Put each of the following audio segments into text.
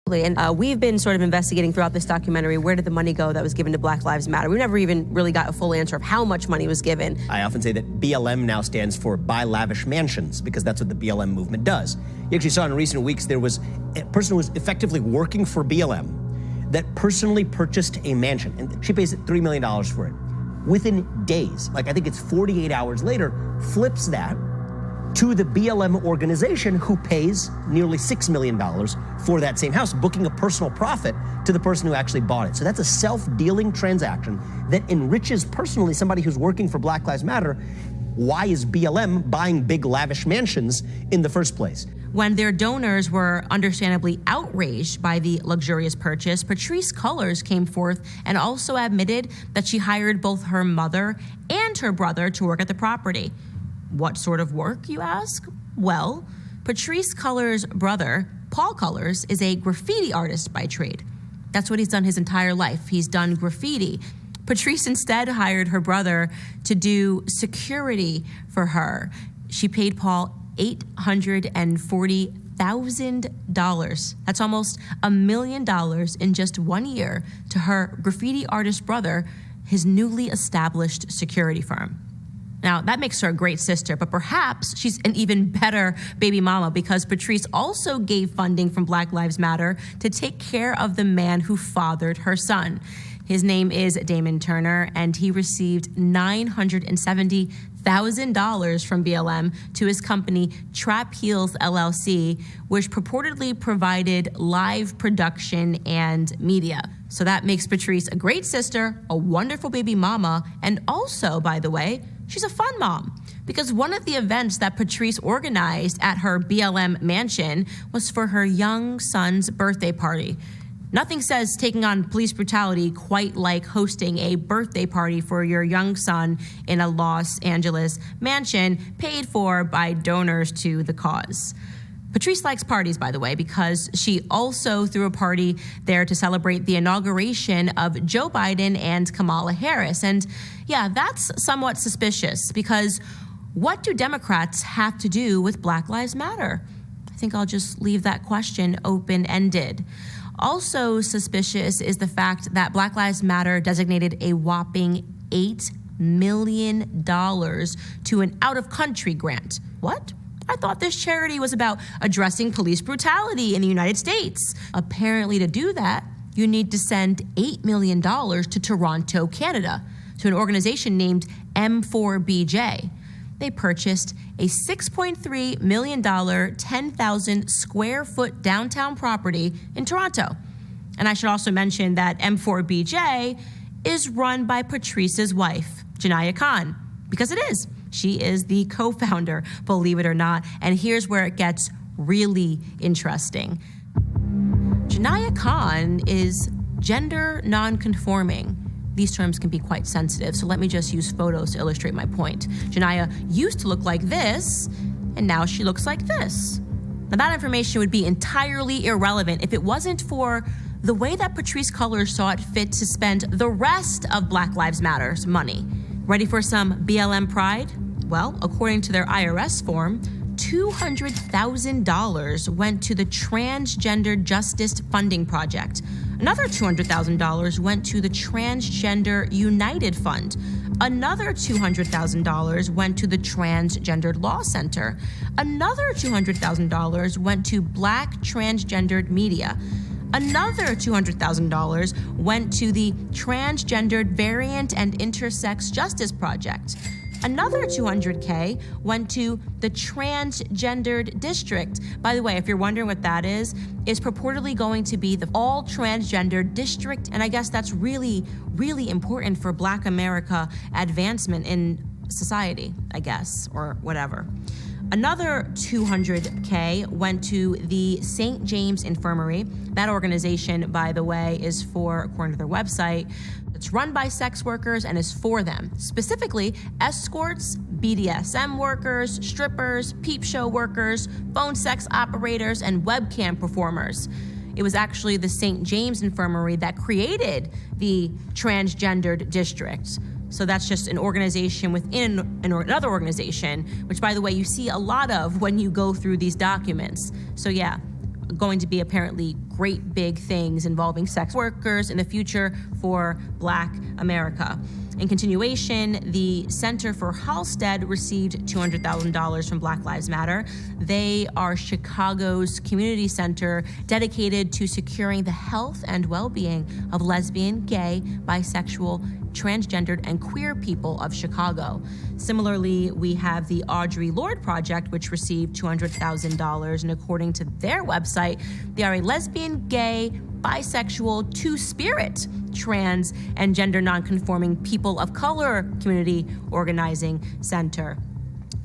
And we've been sort of investigating throughout this documentary, where did the money go that was given to Black Lives Matter? We never even really got a full answer of how much money was given. I often say that BLM now stands for Buy Lavish Mansions, because that's what the BLM movement does. You actually saw in recent weeks there was a person who was effectively working for BLM that personally purchased a mansion, and she pays $3 million for it. Within days, like I think it's 48 hours later, flips that to the BLM organization, who pays nearly $6 million for that same house, booking a personal profit to the person who actually bought it. So that's a self-dealing transaction that enriches personally somebody who's working for Black Lives Matter. Why is BLM buying big lavish mansions in the first place? When their donors were understandably outraged by the luxurious purchase, Patrisse Cullors came forth and also admitted that she hired both her mother and her brother to work at the property. What sort of work, you ask? Well, Patrisse Cullors' brother, Paul Cullors, is a graffiti artist by trade. That's what he's done his entire life. He's done graffiti. Patrisse instead hired her brother to do security for her. She paid Paul $840,000. That's almost $1 million in just 1 year to her graffiti artist brother, his newly established security firm. Now, that makes her a great sister, but perhaps she's an even better baby mama, because Patrisse also gave funding from Black Lives Matter to take care of the man who fathered her son. His name is Damon Turner, and he received $970,000 from BLM to his company Trap Heels LLC, which purportedly provided live production and media. So that makes Patrisse a great sister, a wonderful baby mama, and also, by the way, she's a fun mom, because one of the events that Patrisse organized at her BLM mansion was for her young son's birthday party. Nothing says taking on police brutality quite like hosting a birthday party for your young son in a Los Angeles mansion paid for by donors to the cause. Patrisse likes parties, by the way, because she also threw a party there to celebrate the inauguration of Joe Biden and Kamala Harris. And yeah, that's somewhat suspicious, because what do Democrats have to do with Black Lives Matter? I think I'll just leave that question open-ended. Also suspicious is the fact that Black Lives Matter designated a whopping $8 million to an out-of-country grant. What? I thought this charity was about addressing police brutality in the United States. Apparently, to do that, you need to send $8 million to Toronto, Canada, to an organization named M4BJ. They purchased a $6.3 million, 10,000 square foot downtown property in Toronto. And I should also mention that M4BJ is run by Patrisse's wife, Janaya Khan, because it is. She is the co-founder, believe it or not. And here's where it gets really interesting. Janaya Khan is gender non-conforming. These terms can be quite sensitive, so let me just use photos to illustrate my point. Janaya used to look like this, and now she looks like this. Now, that information would be entirely irrelevant if it wasn't for the way that Patrisse Cullors saw it fit to spend the rest of Black Lives Matter's money. Ready for some BLM pride? Well, according to their IRS form, $200,000 went to the Transgender Justice Funding Project. Another $200,000 went to the Transgender United Fund. Another $200,000 went to the Transgendered Law Center. Another $200,000 went to Black Transgendered Media. Another $200,000 went to the Transgendered Variant and Intersex Justice Project. Another $200K went to the Transgendered District. By the way, if you're wondering what that is purportedly going to be the all transgendered district. And I guess that's really, really important for Black America advancement in society, I guess, or whatever. Another $200K went to the St. James Infirmary. That organization, by the way, is for, according to their website, it's run by sex workers and is for them. Specifically, escorts, BDSM workers, strippers, peep show workers, phone sex operators, and webcam performers. It was actually the St. James Infirmary that created the Transgendered District. So that's just an organization within another organization, which, by the way, you see a lot of when you go through these documents. So yeah, going to be apparently great big things involving sex workers in the future for Black America. In continuation, the Center for Halstead received $200,000 from Black Lives Matter. They are Chicago's community center dedicated to securing the health and well-being of lesbian, gay, bisexual, transgendered, and queer people of Chicago. Similarly, we have the Audre Lorde Project, which received $200,000, and according to their website, they are a lesbian, gay, bisexual, two-spirit, trans, and gender nonconforming people of color community organizing center.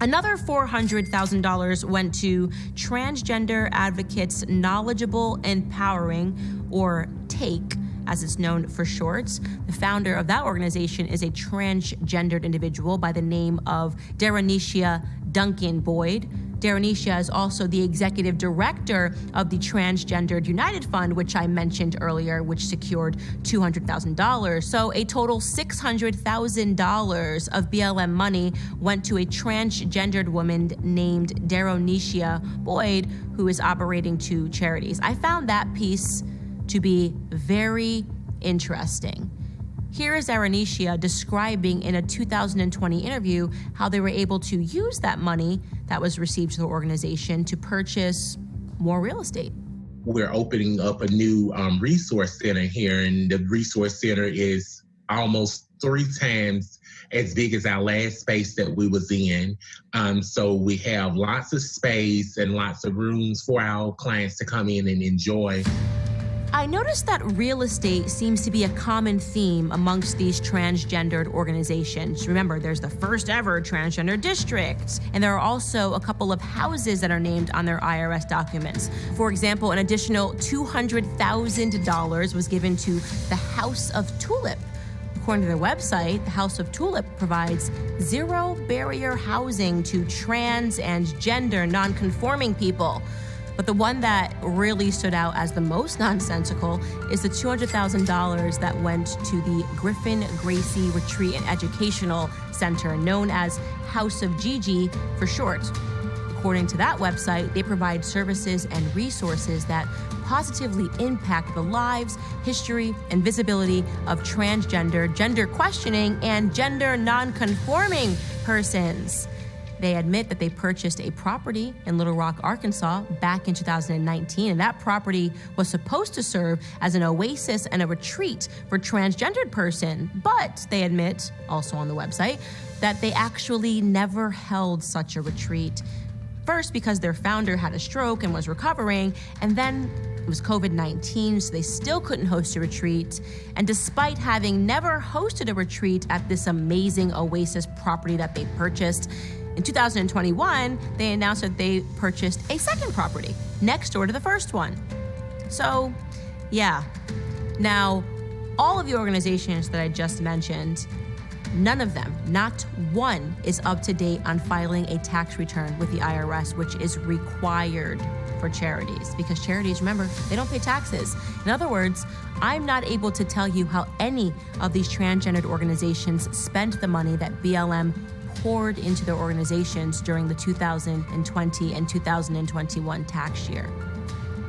Another $400,000 went to Transgender Advocates Knowledgeable Empowering, or TAKE, as it's known for short. The founder of that organization is a transgendered individual by the name of Darrenecia Duncan Boyd. Darrenecia is also the executive director of the Transgendered United Fund, which I mentioned earlier, which secured $200,000. So a total $600,000 of BLM money went to a transgendered woman named Darrenecia Boyd, who is operating two charities. I found that piece to be very interesting. Here is Darrenecia describing in a 2020 interview how they were able to use that money that was received to the organization to purchase more real estate. We're opening up a new resource center here, and the resource center is almost 3 times as big as our last space that we was in. So we have lots of space and lots of rooms for our clients to come in and enjoy. I noticed that real estate seems to be a common theme amongst these transgendered organizations. Remember, there's the first ever transgender district, and there are also a couple of houses that are named on their IRS documents. For example, an additional $200,000 was given to the House of Tulip. According to their website, the House of Tulip provides zero-barrier housing to trans and gender non-conforming people. But the one that really stood out as the most nonsensical is the $200,000 that went to the Griffin Gracie Retreat and Educational Center, known as House of Gigi for short. According to that website, they provide services and resources that positively impact the lives, history, and visibility of transgender, gender questioning, and gender non-conforming persons. They admit that they purchased a property in Little Rock, Arkansas back in 2019, and that property was supposed to serve as an oasis and a retreat for transgendered person. But they admit, also on the website, that they actually never held such a retreat. First, because their founder had a stroke and was recovering, and then it was COVID-19, so they still couldn't host a retreat. And despite having never hosted a retreat at this amazing oasis property that they purchased, in 2021, they announced that they purchased a second property next door to the first one. So, yeah. Now, all of the organizations that I just mentioned, none of them, not one, is up to date on filing a tax return with the IRS, which is required for charities, because charities, remember, they don't pay taxes. In other words, I'm not able to tell you how any of these transgendered organizations spent the money that BLM poured into their organizations during the 2020 and 2021 tax year.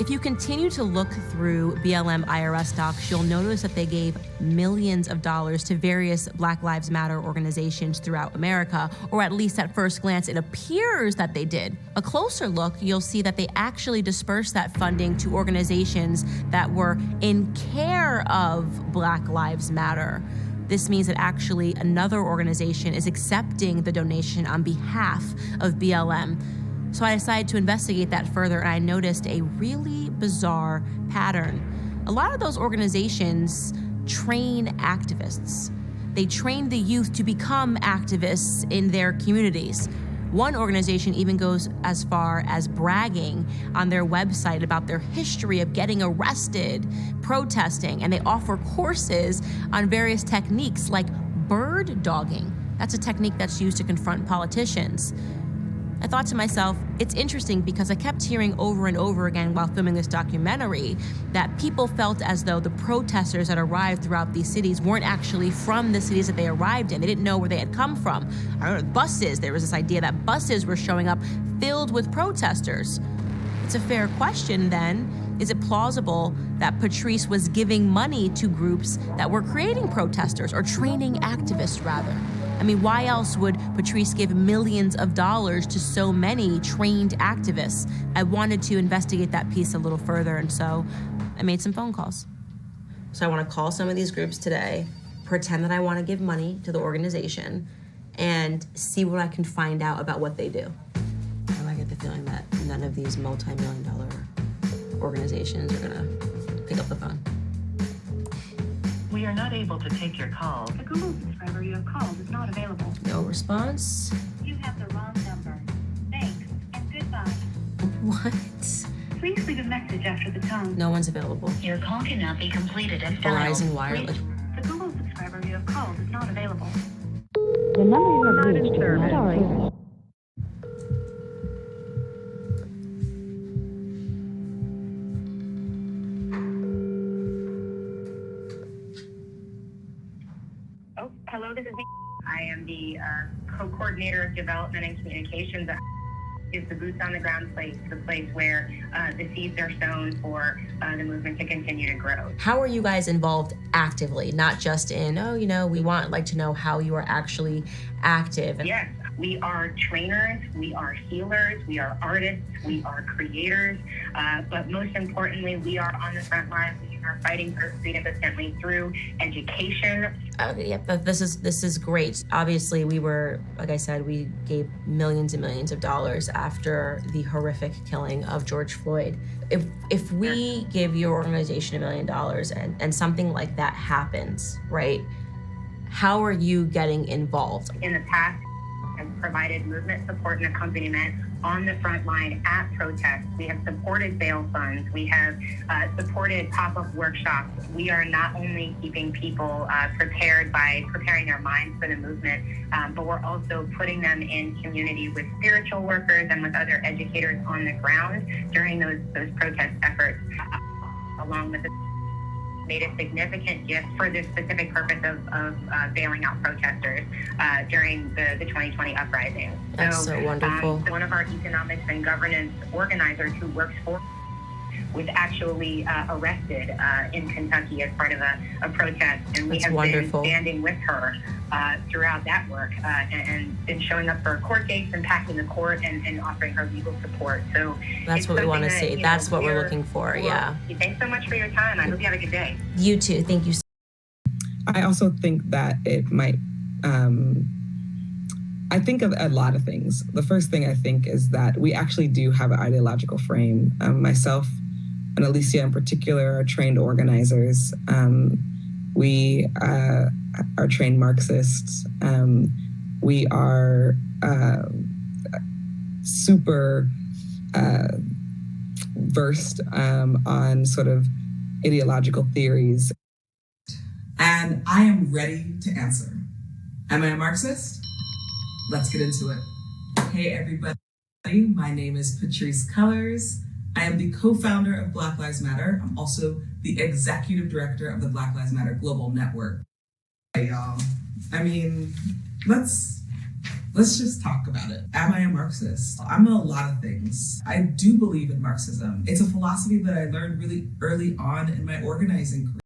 If you continue to look through BLM IRS docs, you'll notice that they gave millions of dollars to various Black Lives Matter organizations throughout America, or at least at first glance, it appears that they did. A closer look, you'll see that they actually dispersed that funding to organizations that were in care of Black Lives Matter. This means that actually another organization is accepting the donation on behalf of BLM. So I decided to investigate that further, and I noticed a really bizarre pattern. A lot of those organizations train activists. They train the youth to become activists in their communities. One organization even goes as far as bragging on their website about their history of getting arrested, protesting, and they offer courses on various techniques like bird dogging. That's a technique that's used to confront politicians. I thought to myself, it's interesting because I kept hearing over and over again while filming this documentary that people felt as though the protesters that arrived throughout these cities weren't actually from the cities that they arrived in. They didn't know where they had come from. I don't know, buses, there was this idea that buses were showing up filled with protesters. It's a fair question then. Is it plausible that Patrice was giving money to groups that were creating protesters or training activists, rather? I mean, why else would Patrice give millions of dollars to so many trained activists? I wanted to investigate that piece a little further, and so I made some phone calls. So I want to call some of these groups today, pretend that I want to give money to the organization, and see what I can find out about what they do. I get the feeling that none of these multi-million-dollar organizations are gonna pick up the phone. We are not able to take your call. The Google subscriber you have called is not available. No response. You have the wrong number. Thanks and goodbye. What? Please leave a message after the tone. No one's available. Your call cannot be completed as Verizon Wireless. The Google subscriber you have called is not available. The number you have reached is not sorry. Oh, hello, this is me. I am the co-coordinator of development and communications. Is the boots on the ground place, the place where the seeds are sown for the movement to continue to grow. How are you guys involved actively, not just in, we want to know how you are actually active? Yes, we are trainers, we are healers, we are artists, we are creators, but most importantly, we are on the front lines. We are fighting for freedom consistently through education. This is great. Obviously, we were, like I said, we gave millions and millions of dollars after the horrific killing of George Floyd. If we give your organization $1 million and something like that happens, right? How are you getting involved? In the past, has provided movement support and accompaniment on the front line at protests. We have supported bail funds. We have supported pop-up workshops. We are not only keeping people prepared by preparing their minds for the movement, but we're also putting them in community with spiritual workers and with other educators on the ground during those protest efforts, along with the made a significant gift for this specific purpose of bailing out protesters during the 2020 uprising. That's so wonderful. One of our economics and governance organizers who works for was actually arrested in Kentucky as part of a protest, and we have been standing with her throughout that work and been showing up for court dates and packing the court and offering her legal support. So that's what we want to see. That's what we're looking for. Yeah. Thanks so much for your time. I hope you have a good day. You too. Thank you. I also think that it might. I think of a lot of things. The first thing I think is that we actually do have an ideological frame. Myself and Alicia in particular are trained organizers. We are trained Marxists. We are super versed on sort of ideological theories. And I am ready to answer. Am I a Marxist? Let's get into it. Hey everybody, my name is Patrice Cullors. I am the co-founder of Black Lives Matter. I'm also the executive director of the Black Lives Matter Global Network. Hey y'all, I mean, let's just talk about it. Am I a Marxist? I'm a lot of things. I do believe in Marxism. It's a philosophy that I learned really early on in my organizing career.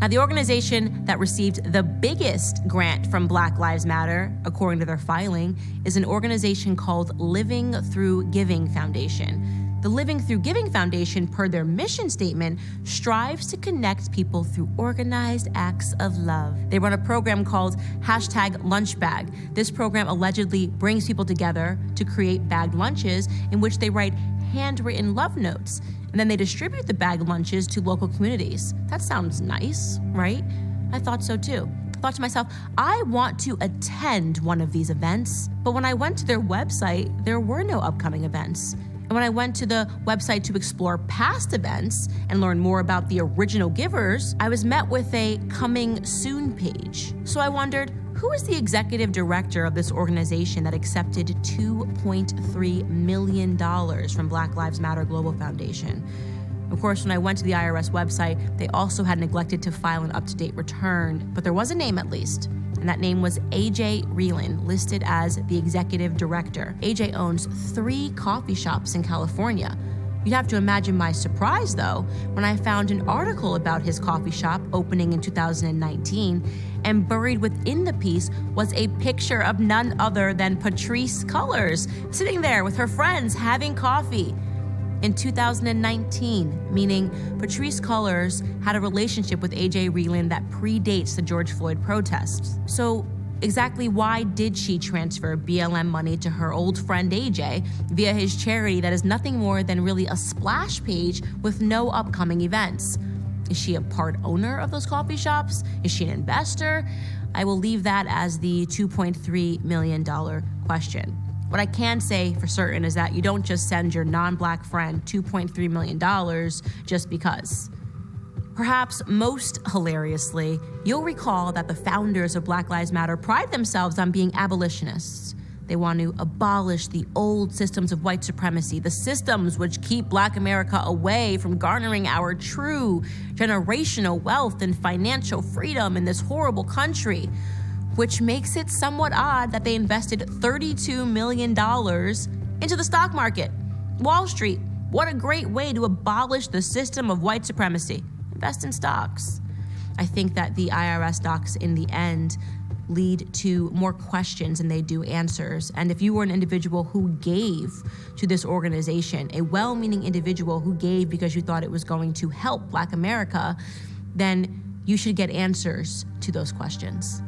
Now, the organization that received the biggest grant from Black Lives Matter, according to their filing, is an organization called Living Through Giving Foundation. The Living Through Giving Foundation, per their mission statement, strives to connect people through organized acts of love. They run a program called #LunchBag. This program allegedly brings people together to create bagged lunches in which they write handwritten love notes. And then they distribute the bagged lunches to local communities. That sounds nice, right? I thought so too. I thought to myself, I want to attend one of these events. But when I went to their website, there were no upcoming events. And when I went to the website to explore past events and learn more about the original givers, I was met with a coming soon page. So I wondered, who is the executive director of this organization that accepted $2.3 million from Black Lives Matter Global Foundation? Of course, when I went to the IRS website, they also had neglected to file an up-to-date return, but there was a name at least. And that name was AJ Reeland, listed as the executive director. AJ owns 3 coffee shops in California. You'd have to imagine my surprise, though, when I found an article about his coffee shop opening in 2019, and buried within the piece was a picture of none other than Patrisse Cullors, sitting there with her friends having coffee. In 2019, meaning Patrisse Cullors had a relationship with AJ Reeland that predates the George Floyd protests. So exactly why did she transfer BLM money to her old friend AJ via his charity that is nothing more than really a splash page with no upcoming events? Is she a part owner of those coffee shops? Is she an investor? I will leave that as the $2.3 million question. What I can say for certain is that you don't just send your non-Black friend $2.3 million just because. Perhaps most hilariously, you'll recall that the founders of Black Lives Matter pride themselves on being abolitionists. They want to abolish the old systems of white supremacy, the systems which keep Black America away from garnering our true generational wealth and financial freedom in this horrible country, which makes it somewhat odd that they invested $32 million into the stock market. Wall Street, what a great way to abolish the system of white supremacy. Invest in stocks. I think that the IRS docs in the end lead to more questions than they do answers. And if you were an individual who gave to this organization, a well-meaning individual who gave because you thought it was going to help Black America, then you should get answers to those questions.